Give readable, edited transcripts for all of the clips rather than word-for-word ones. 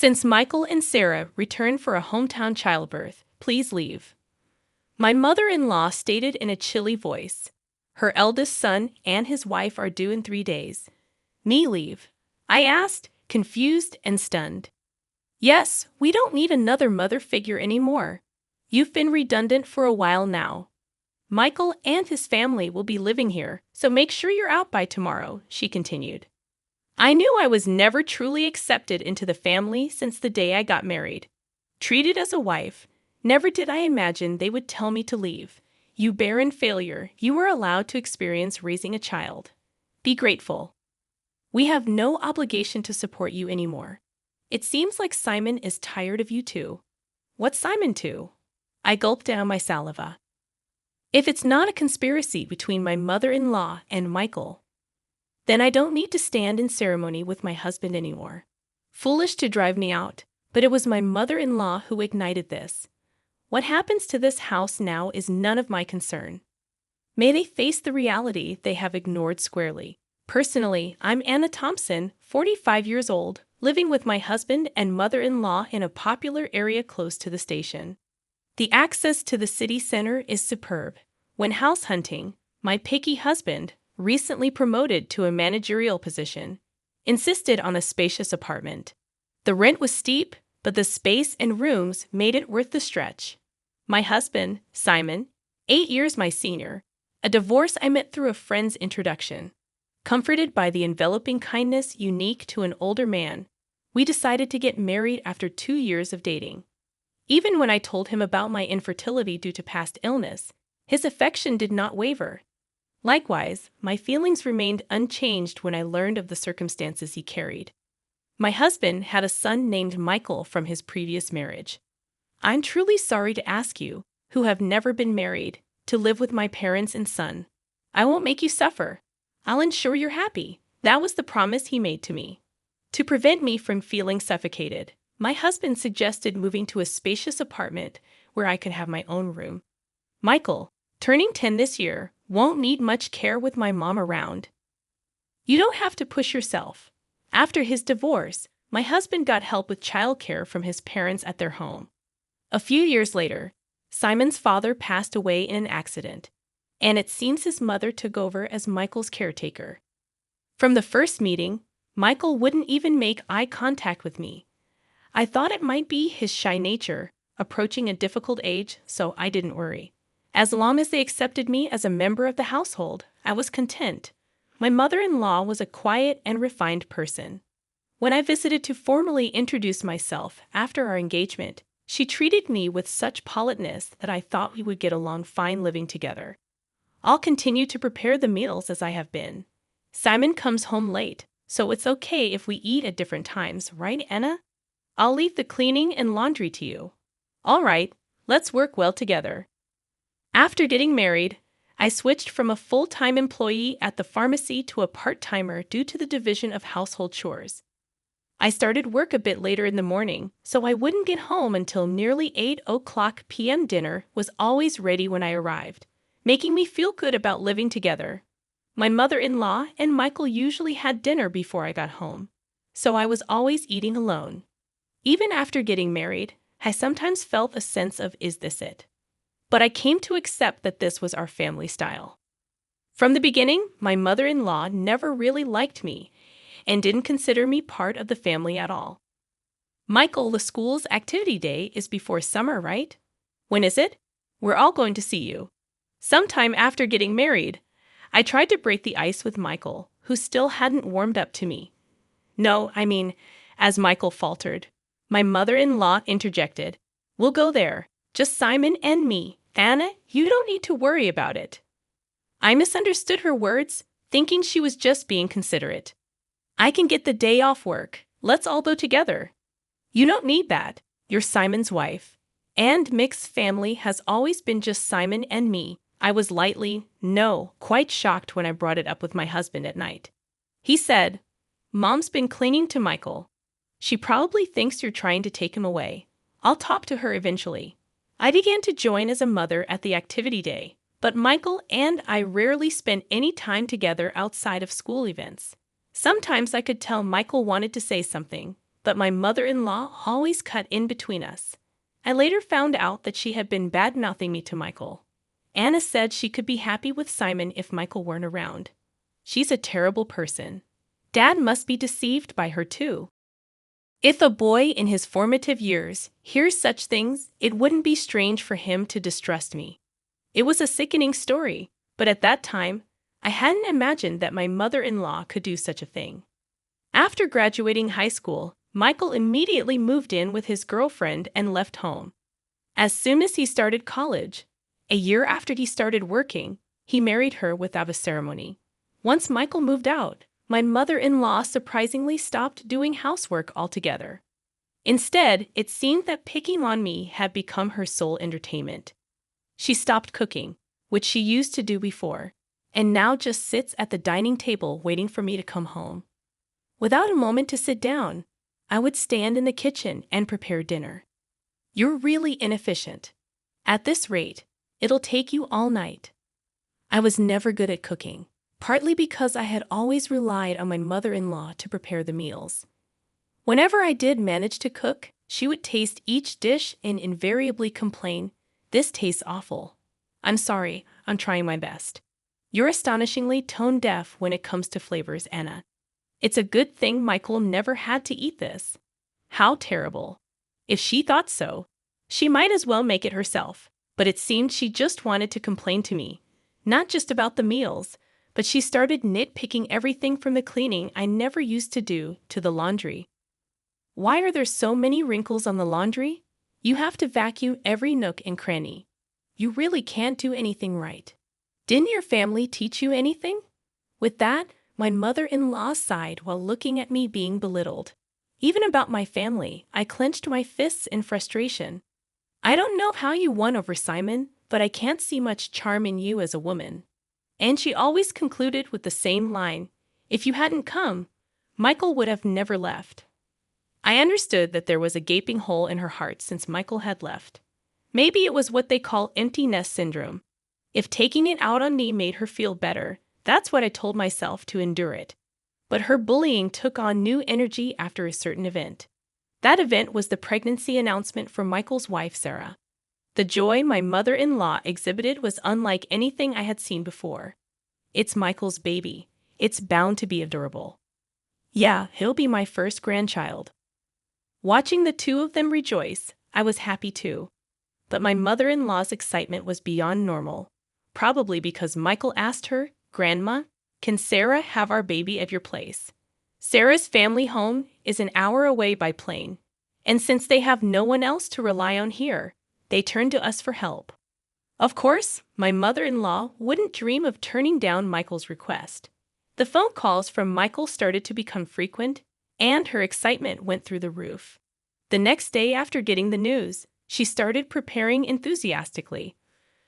Since Michael and Sarah return for a hometown childbirth, please leave. My mother-in-law stated in a chilly voice. Her eldest son and his wife are due in 3 days. Me leave? I asked, confused and stunned. Yes, we don't need another mother figure anymore. You've been redundant for a while now. Michael and his family will be living here, so make sure you're out by tomorrow, she continued. I knew I was never truly accepted into the family since the day I got married. Treated as a wife, never did I imagine they would tell me to leave. You barren failure, you were allowed to experience raising a child. Be grateful. We have no obligation to support you anymore. It seems like Simon is tired of you too. What's Simon to? I gulped down my saliva. If it's not a conspiracy between my mother-in-law and Michael, then I don't need to stand in ceremony with my husband anymore. Foolish to drive me out, but it was my mother-in-law who ignited this. What happens to this house now is none of my concern. May they face the reality they have ignored squarely. Personally, I'm Anna Thompson, 45 years old, living with my husband and mother-in-law in a popular area close to the station. The access to the city center is superb. When house hunting, my picky husband, recently promoted to a managerial position, insisted on a spacious apartment. The rent was steep, but the space and rooms made it worth the stretch. My husband, Simon, 8 years my senior, a divorce I met through a friend's introduction. Comforted by the enveloping kindness unique to an older man, we decided to get married after 2 years of dating. Even when I told him about my infertility due to past illness, his affection did not waver. Likewise, my feelings remained unchanged when I learned of the circumstances he carried. My husband had a son named Michael from his previous marriage. I'm truly sorry to ask you, who have never been married, to live with my parents and son. I won't make you suffer. I'll ensure you're happy. That was the promise he made to me. To prevent me from feeling suffocated, my husband suggested moving to a spacious apartment where I could have my own room. Michael, turning 10 this year, won't need much care with my mom around. You don't have to push yourself. After his divorce, my husband got help with childcare from his parents at their home. A few years later, Simon's father passed away in an accident, and it seems his mother took over as Michael's caretaker. From the first meeting, Michael wouldn't even make eye contact with me. I thought it might be his shy nature, approaching a difficult age, so I didn't worry. As long as they accepted me as a member of the household, I was content. My mother-in-law was a quiet and refined person. When I visited to formally introduce myself after our engagement, she treated me with such politeness that I thought we would get along fine living together. I'll continue to prepare the meals as I have been. Simon comes home late, so it's okay if we eat at different times, right, Anna? I'll leave the cleaning and laundry to you. All right, let's work well together. After getting married, I switched from a full-time employee at the pharmacy to a part-timer due to the division of household chores. I started work a bit later in the morning, so I wouldn't get home until nearly 8 p.m. Dinner was always ready when I arrived, making me feel good about living together. My mother-in-law and Michael usually had dinner before I got home, so I was always eating alone. Even after getting married, I sometimes felt a sense of, is this it? But I came to accept that this was our family style. From the beginning, my mother-in-law never really liked me and didn't consider me part of the family at all. Michael, the school's activity day is before summer, right? When is it? We're all going to see you. Sometime after getting married, I tried to break the ice with Michael, who still hadn't warmed up to me. No, as Michael faltered, my mother-in-law interjected, we'll go there. Just Simon and me. Anna, you don't need to worry about it. I misunderstood her words, thinking she was just being considerate. I can get the day off work. Let's all go together. You don't need that. You're Simon's wife. And Mick's family has always been just Simon and me. I was quite shocked when I brought it up with my husband at night. He said, Mom's been clinging to Michael. She probably thinks you're trying to take him away. I'll talk to her eventually. I began to join as a mother at the activity day, but Michael and I rarely spent any time together outside of school events. Sometimes I could tell Michael wanted to say something, but my mother-in-law always cut in between us. I later found out that she had been bad-mouthing me to Michael. Anna said she could be happy with Simon if Michael weren't around. She's a terrible person. Dad must be deceived by her too. If a boy in his formative years hears such things, it wouldn't be strange for him to distrust me. It was a sickening story, but at that time, I hadn't imagined that my mother-in-law could do such a thing. After graduating high school, Michael immediately moved in with his girlfriend and left home. As soon as he started college, a year after he started working, he married her without a ceremony. Once Michael moved out, my mother-in-law surprisingly stopped doing housework altogether. Instead, it seemed that picking on me had become her sole entertainment. She stopped cooking, which she used to do before, and now just sits at the dining table waiting for me to come home. Without a moment to sit down, I would stand in the kitchen and prepare dinner. You're really inefficient. At this rate, it'll take you all night. I was never good at cooking, partly because I had always relied on my mother-in-law to prepare the meals. Whenever I did manage to cook, she would taste each dish and invariably complain, "This tastes awful. I'm sorry, I'm trying my best." You're astonishingly tone-deaf when it comes to flavors, Anna. It's a good thing Michael never had to eat this. How terrible. If she thought so, she might as well make it herself. But it seemed she just wanted to complain to me, not just about the meals, but she started nitpicking everything from the cleaning I never used to do to the laundry. Why are there so many wrinkles on the laundry? You have to vacuum every nook and cranny. You really can't do anything right. Didn't your family teach you anything? With that, my mother-in-law sighed while looking at me being belittled. Even about my family, I clenched my fists in frustration. I don't know how you won over Simon, but I can't see much charm in you as a woman. And she always concluded with the same line, "If you hadn't come, Michael would have never left." I understood that there was a gaping hole in her heart since Michael had left. Maybe it was what they call empty nest syndrome. If taking it out on me made her feel better, that's what I told myself to endure it. But her bullying took on new energy after a certain event. That event was the pregnancy announcement from Michael's wife, Sarah. The joy my mother-in-law exhibited was unlike anything I had seen before. It's Michael's baby. It's bound to be adorable. Yeah, he'll be my first grandchild. Watching the two of them rejoice, I was happy too. But my mother-in-law's excitement was beyond normal, probably because Michael asked her, "Grandma, can Sarah have our baby at your place?" Sarah's family home is an hour away by plane, and since they have no one else to rely on here, they turn to us for help. Of course, my mother-in-law wouldn't dream of turning down Michael's request. The phone calls from Michael started to become frequent, and her excitement went through the roof. The next day after getting the news, she started preparing enthusiastically.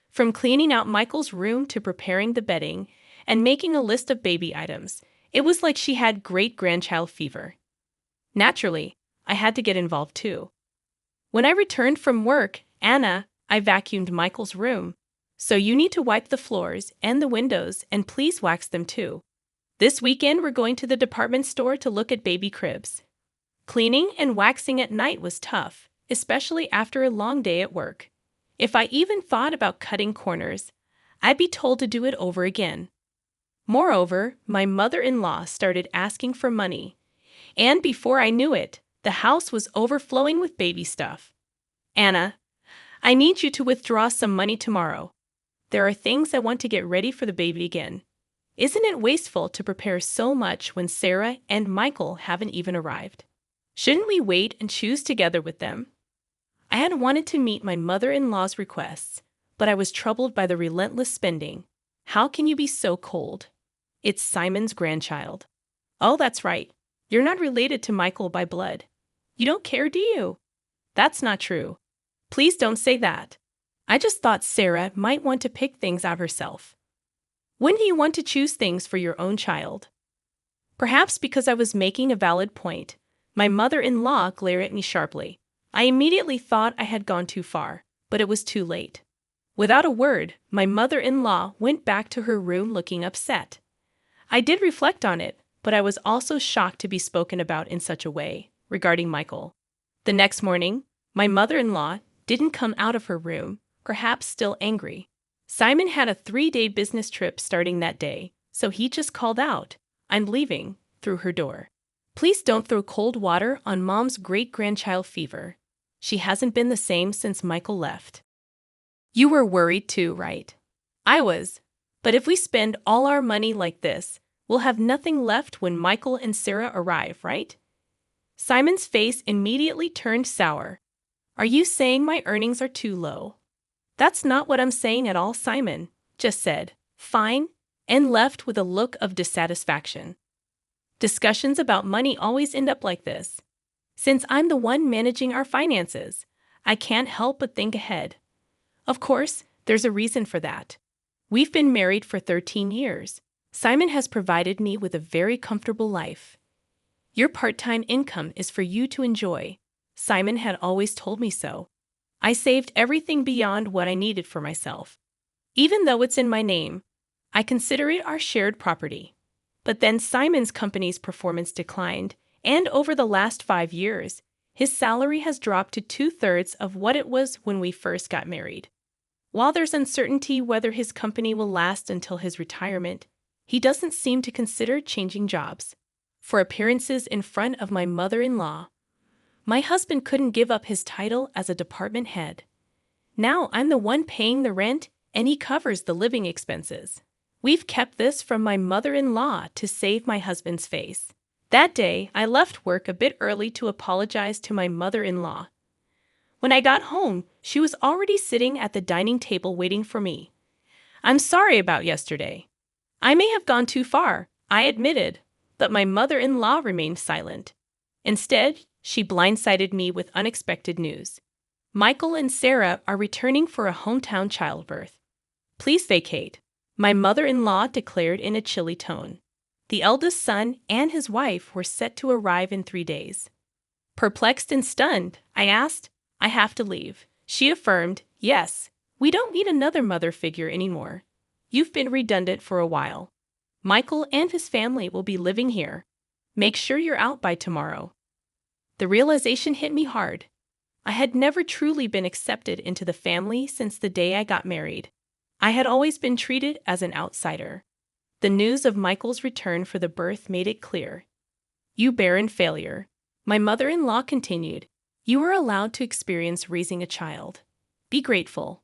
From cleaning out Michael's room to preparing the bedding and making a list of baby items, it was like she had great-grandchild fever. Naturally, I had to get involved too. When I returned from work, "Anna, I vacuumed Michael's room, so you need to wipe the floors and the windows and please wax them too. This weekend we're going to the department store to look at baby cribs." Cleaning and waxing at night was tough, especially after a long day at work. If I even thought about cutting corners, I'd be told to do it over again. Moreover, my mother-in-law started asking for money, and before I knew it, the house was overflowing with baby stuff. "Anna, I need you to withdraw some money tomorrow. There are things I want to get ready for the baby again. Isn't it wasteful to prepare so much when Sarah and Michael haven't even arrived? Shouldn't we wait and choose together with them?" I had wanted to meet my mother-in-law's requests, but I was troubled by the relentless spending. How can you be so cold? It's Simon's grandchild. Oh, that's right. You're not related to Michael by blood. You don't care, do you? That's not true. Please don't say that. I just thought Sarah might want to pick things out herself. Wouldn't you want to choose things for your own child? Perhaps because I was making a valid point, my mother-in-law glared at me sharply. I immediately thought I had gone too far, but it was too late. Without a word, my mother-in-law went back to her room looking upset. I did reflect on it, but I was also shocked to be spoken about in such a way. regarding Michael. The next morning, my mother-in-law didn't come out of her room, perhaps still angry. Simon had a 3-day business trip starting that day, so he just called out, "I'm leaving," through her door. Please don't throw cold water on Mom's great-grandchild fever. She hasn't been the same since Michael left. You were worried too, right? I was. But if we spend all our money like this, we'll have nothing left when Michael and Sarah arrive, right? Simon's face immediately turned sour. Are you saying my earnings are too low? That's not what I'm saying at all, Simon just said, "Fine," and left with a look of dissatisfaction. Discussions about money always end up like this. Since I'm the one managing our finances, I can't help but think ahead. Of course, there's a reason for that. We've been married for 13 years. Simon has provided me with a very comfortable life. Your part-time income is for you to enjoy. Simon had always told me so. I saved everything beyond what I needed for myself. Even though it's in my name, I consider it our shared property. But then Simon's company's performance declined, and over the last 5 years, his salary has dropped to 2/3 of what it was when we first got married. While there's uncertainty whether his company will last until his retirement, he doesn't seem to consider changing jobs. For appearances in front of my mother-in-law, my husband couldn't give up his title as a department head. Now I'm the one paying the rent, and he covers the living expenses. We've kept this from my mother-in-law to save my husband's face. That day, I left work a bit early to apologize to my mother-in-law. When I got home, she was already sitting at the dining table waiting for me. "I'm sorry about yesterday. I may have gone too far," I admitted, but my mother-in-law remained silent. Instead, she blindsided me with unexpected news. Michael and Sarah are returning for a hometown childbirth. "Please vacate," my mother-in-law declared in a chilly tone. The eldest son and his wife were set to arrive in 3 days. Perplexed and stunned, I asked, "I have to leave." She affirmed, "Yes, we don't need another mother figure anymore. You've been redundant for a while. Michael and his family will be living here. Make sure you're out by tomorrow." The realization hit me hard. I had never truly been accepted into the family since the day I got married. I had always been treated as an outsider. The news of Michael's return for the birth made it clear. "You barren failure," my mother-in-law continued. "You are allowed to experience raising a child. Be grateful.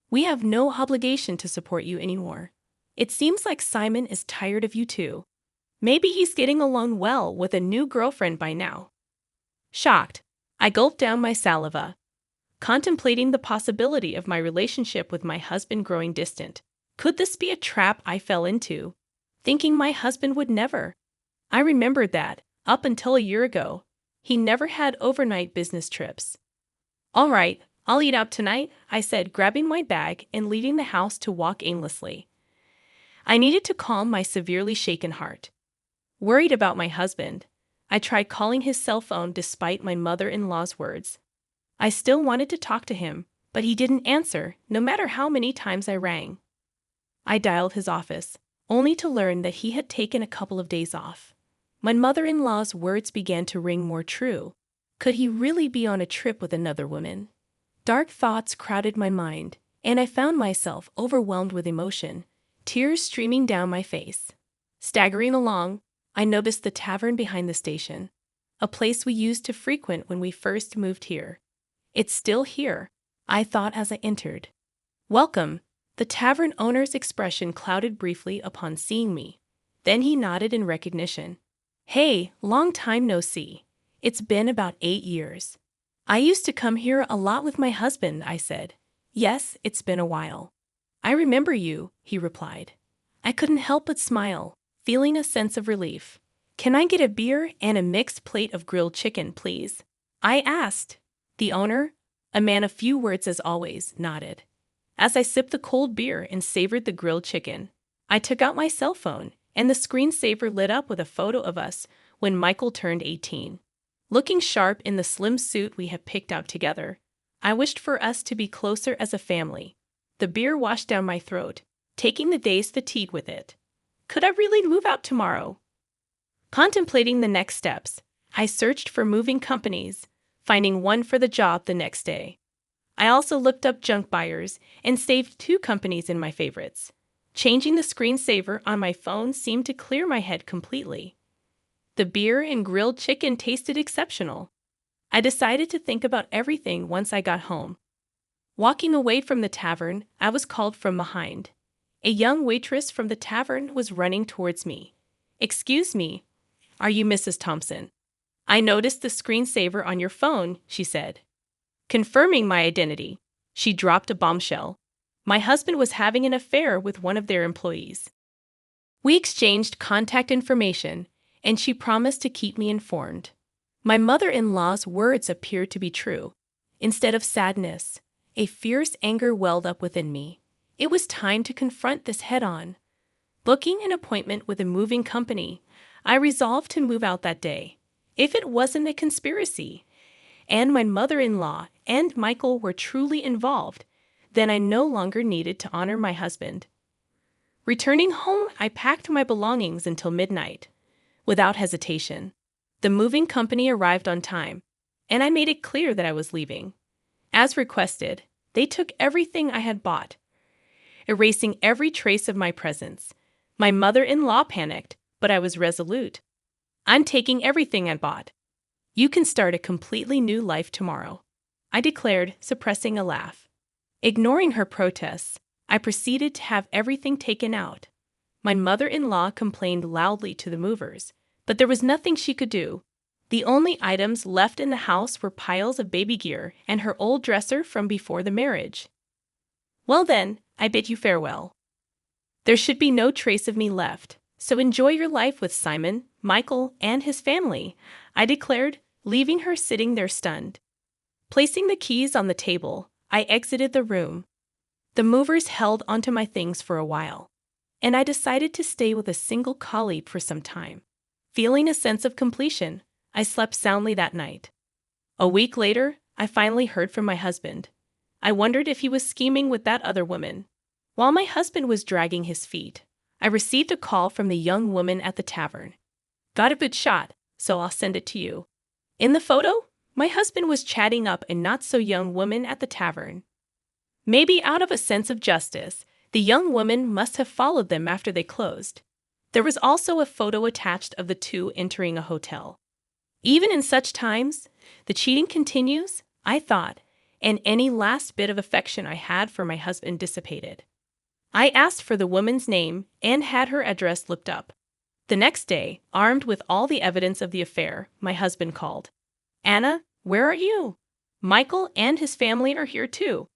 We have no obligation to support you anymore. It seems like Simon is tired of you too. Maybe he's getting along well with a new girlfriend by now." Shocked, I gulped down my saliva, contemplating the possibility of my relationship with my husband growing distant. Could this be a trap I fell into, thinking my husband would never? I remembered that, up until a year ago, he never had overnight business trips. "All right, I'll eat out tonight," I said, grabbing my bag and leaving the house to walk aimlessly. I needed to calm my severely shaken heart. Worried about my husband, I tried calling his cell phone despite my mother-in-law's words. I still wanted to talk to him, but he didn't answer, no matter how many times I rang. I dialed his office, only to learn that he had taken a couple of days off. My mother-in-law's words began to ring more true. Could he really be on a trip with another woman? Dark thoughts crowded my mind, and I found myself overwhelmed with emotion, tears streaming down my face. Staggering along, I noticed the tavern behind the station, a place we used to frequent when we first moved here. "It's still here," I thought as I entered. "Welcome." The tavern owner's expression clouded briefly upon seeing me. Then he nodded in recognition. "Hey, long time no see. It's been about 8 years. I used to come here a lot with my husband," I said. "Yes, it's been a while." "I remember you," he replied. I couldn't help but smile, feeling a sense of relief. "Can I get a beer and a mixed plate of grilled chicken, please?" I asked. The owner, a man of few words as always, nodded. As I sipped the cold beer and savored the grilled chicken, I took out my cell phone, and the screensaver lit up with a photo of us when Michael turned 18. Looking sharp in the slim suit we had picked out together, I wished for us to be closer as a family. The beer washed down my throat, taking the day's fatigue with it. Could I really move out tomorrow? Contemplating the next steps, I searched for moving companies, finding one for the job the next day. I also looked up junk buyers and saved 2 companies in my favorites. Changing the screensaver on my phone seemed to clear my head completely. The beer and grilled chicken tasted exceptional. I decided to think about everything once I got home. Walking away from the tavern, I was called from behind. A young waitress from the tavern was running towards me. "Excuse me, are you Mrs. Thompson? I noticed the screensaver on your phone," she said. Confirming my identity, she dropped a bombshell. My husband was having an affair with one of their employees. We exchanged contact information, and she promised to keep me informed. My mother-in-law's words appeared to be true. Instead of sadness, a fierce anger welled up within me. It was time to confront this head-on. Booking an appointment with a moving company, I resolved to move out that day. If it wasn't a conspiracy, and my mother-in-law and Michael were truly involved, then I no longer needed to honor my husband. Returning home, I packed my belongings until midnight. Without hesitation, the moving company arrived on time, and I made it clear that I was leaving. As requested, they took everything I had bought, erasing every trace of my presence. My mother-in-law panicked, but I was resolute. "I'm taking everything I bought. You can start a completely new life tomorrow," I declared, suppressing a laugh. Ignoring her protests, I proceeded to have everything taken out. My mother-in-law complained loudly to the movers, but there was nothing she could do. The only items left in the house were piles of baby gear and her old dresser from before the marriage. "Well then, I bid you farewell. There should be no trace of me left, so enjoy your life with Simon, Michael, and his family," I declared, leaving her sitting there stunned. Placing the keys on the table, I exited the room. The movers held onto my things for a while, and I decided to stay with a single colleague for some time. Feeling a sense of completion, I slept soundly that night. A week later, I finally heard from my husband. I wondered if he was scheming with that other woman. While my husband was dragging his feet, I received a call from the young woman at the tavern. "Got a good shot, so I'll send it to you." In the photo, my husband was chatting up a not-so-young woman at the tavern. Maybe out of a sense of justice, the young woman must have followed them after they closed. There was also a photo attached of the 2 entering a hotel. Even in such times, the cheating continues, I thought, and any last bit of affection I had for my husband dissipated. I asked for the woman's name and had her address looked up. The next day, armed with all the evidence of the affair, my husband called. "Anna, where are you? Michael and his family are here too.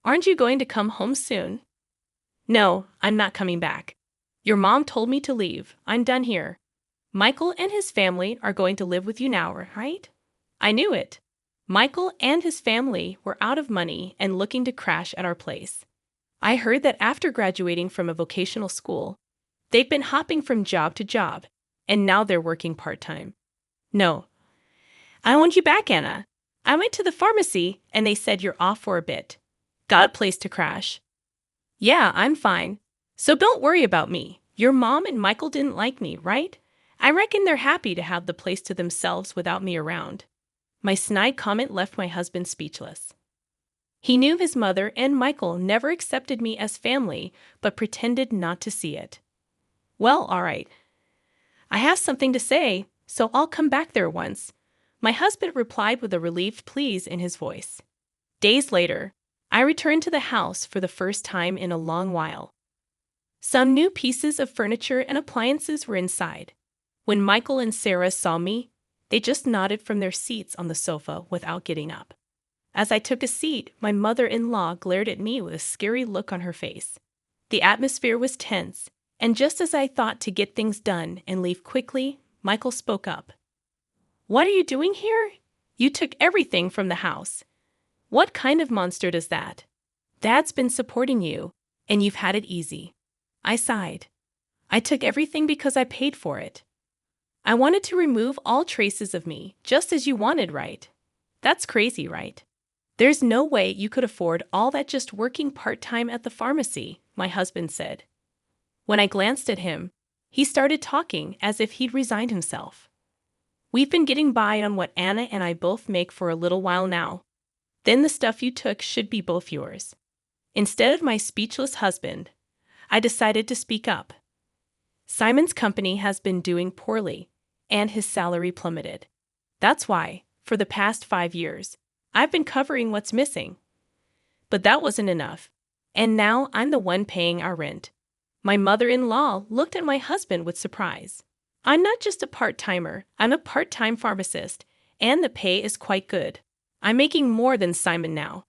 Aren't you going to come home soon?" "No, I'm not coming back. Your mom told me to leave. I'm done here. Michael and his family are going to live with you now, right?" I knew it. Michael and his family were out of money and looking to crash at our place. I heard that after graduating from a vocational school, they'd been hopping from job to job, and now they're working part-time. "No. I want you back, Anna. I went to the pharmacy, and they said you're off for a bit. Got a place to crash." "Yeah, I'm fine. So don't worry about me. Your mom and Michael didn't like me, right? I reckon they're happy to have the place to themselves without me around." My snide comment left my husband speechless. He knew his mother and Michael never accepted me as family, but pretended not to see it. "Well, all right. I have something to say, so I'll come back there once," my husband replied with a relieved please in his voice. Days later, I returned to the house for the first time in a long while. Some new pieces of furniture and appliances were inside. When Michael and Sarah saw me, they just nodded from their seats on the sofa without getting up. As I took a seat, my mother-in-law glared at me with a scary look on her face. The atmosphere was tense, and just as I thought to get things done and leave quickly, Michael spoke up. "What are you doing here? You took everything from the house. What kind of monster does that? Dad's been supporting you, and you've had it easy." I sighed. "I took everything because I paid for it. I wanted to remove all traces of me, just as you wanted, right? That's crazy, right? There's no way you could afford all that just working part-time at the pharmacy," my husband said. When I glanced at him, he started talking as if he'd resigned himself. We've been getting by on what Anna and I both make for a little while now. Then the stuff you took should be both yours." Instead of my speechless husband, I decided to speak up. "Simon's company has been doing poorly, and his salary plummeted. That's why, for the past 5 years, I've been covering what's missing. But that wasn't enough, and now I'm the one paying our rent." My mother-in-law looked at my husband with surprise. "I'm not just a part-timer, I'm a part-time pharmacist, and the pay is quite good. I'm making more than Simon now."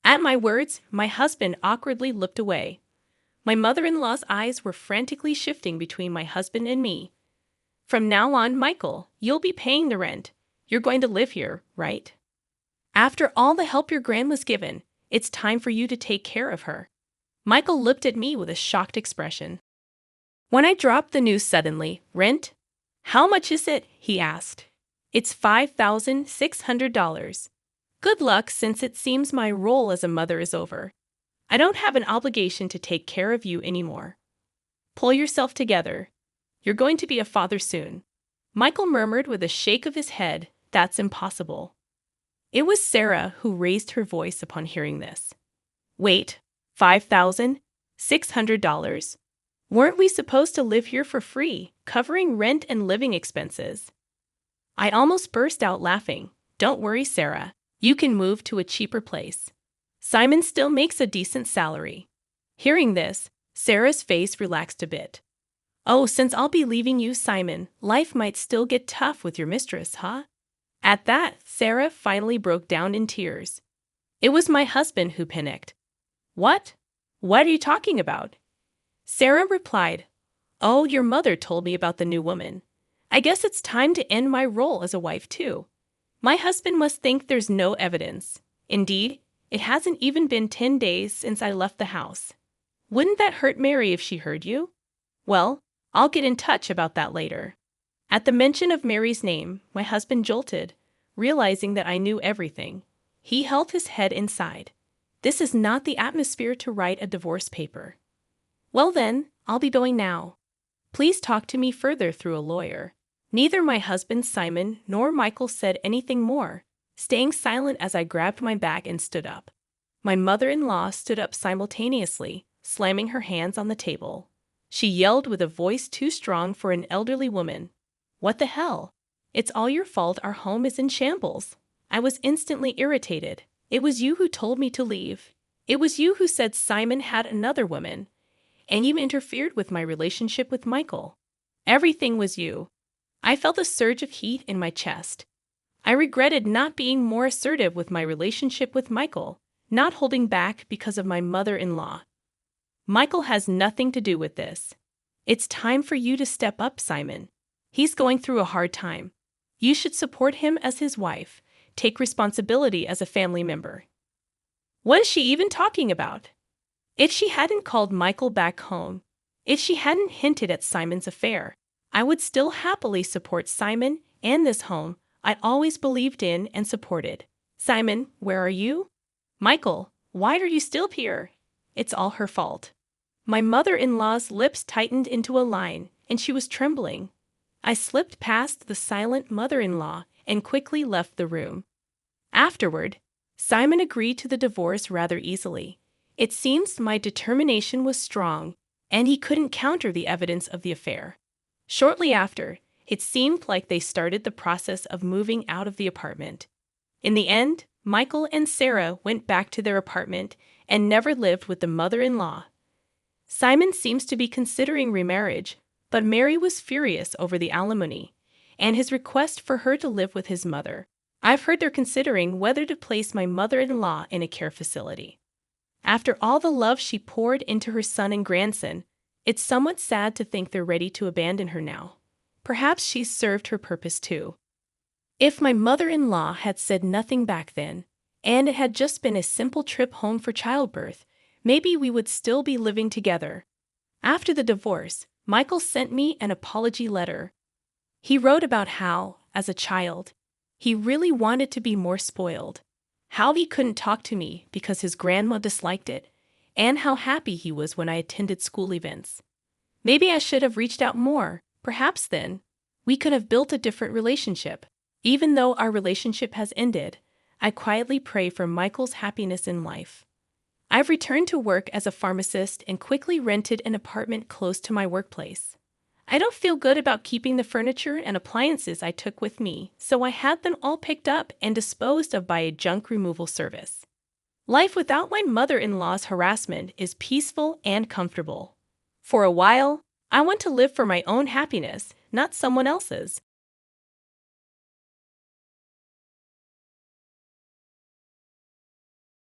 At my words, my husband awkwardly looked away. My mother-in-law's eyes were frantically shifting between my husband and me. "From now on, Michael, you'll be paying the rent. You're going to live here, right? After all the help your grandma's given, it's time for you to take care of her." Michael looked at me with a shocked expression. When I dropped the news suddenly, "Rent? How much is it?" he asked. "It's $5,600. Good luck, since it seems my role as a mother is over. I don't have an obligation to take care of you anymore. Pull yourself together. You're going to be a father soon." Michael murmured with a shake of his head, "That's impossible." It was Sarah who raised her voice upon hearing this. "Wait, $5,600? Weren't we supposed to live here for free, covering rent and living expenses?" I almost burst out laughing. "Don't worry, Sarah. You can move to a cheaper place. Simon still makes a decent salary." Hearing this, Sarah's face relaxed a bit. "Oh, since I'll be leaving you, Simon, life might still get tough with your mistress, huh?" At that, Sarah finally broke down in tears. It was my husband who panicked. "What? What are you talking about?" Sarah replied, "Oh, your mother told me about the new woman. I guess it's time to end my role as a wife too. My husband must think there's no evidence. Indeed, it hasn't even been 10 days since I left the house. Wouldn't that hurt Mary if she heard you? Well, I'll get in touch about that later." At the mention of Mary's name, my husband jolted, realizing that I knew everything. He held his head inside. This is not the atmosphere to write a divorce paper. "Well then, I'll be going now. Please talk to me further through a lawyer." Neither my husband Simon nor Michael said anything more, staying silent as I grabbed my bag and stood up. My mother-in-law stood up simultaneously, slamming her hands on the table. She yelled with a voice too strong for an elderly woman, "What the hell? It's all your fault our home is in shambles." I was instantly irritated. "It was you who told me to leave. It was you who said Simon had another woman. And you interfered with my relationship with Michael. Everything was you." I felt a surge of heat in my chest. I regretted not being more assertive with my relationship with Michael, not holding back because of my mother-in-law. "Michael has nothing to do with this. It's time for you to step up, Simon. He's going through a hard time. You should support him as his wife, take responsibility as a family member." What is she even talking about? If she hadn't called Michael back home, if she hadn't hinted at Simon's affair, I would still happily support Simon and this home I always believed in and supported. "Simon, where are you? Michael, why are you still here?" It's all her fault. My mother-in-law's lips tightened into a line, and she was trembling. I slipped past the silent mother-in-law and quickly left the room. Afterward, Simon agreed to the divorce rather easily. It seems my determination was strong, and he couldn't counter the evidence of the affair. Shortly after, it seemed like they started the process of moving out of the apartment. In the end, Michael and Sarah went back to their apartment and never lived with the mother-in-law. Simon seems to be considering remarriage, but Mary was furious over the alimony and his request for her to live with his mother. I've heard they're considering whether to place my mother-in-law in a care facility. After all the love she poured into her son and grandson, it's somewhat sad to think they're ready to abandon her now. Perhaps she's served her purpose too. If my mother-in-law had said nothing back then, and it had just been a simple trip home for childbirth, maybe we would still be living together. After the divorce, Michael sent me an apology letter. He wrote about how, as a child, he really wanted to be more spoiled, how he couldn't talk to me because his grandma disliked it, and how happy he was when I attended school events. Maybe I should have reached out more, perhaps then. We could have built a different relationship. Even though our relationship has ended, I quietly pray for Michael's happiness in life. I've returned to work as a pharmacist and quickly rented an apartment close to my workplace. I don't feel good about keeping the furniture and appliances I took with me, so I had them all picked up and disposed of by a junk removal service. Life without my mother-in-law's harassment is peaceful and comfortable. For a while, I want to live for my own happiness, not someone else's.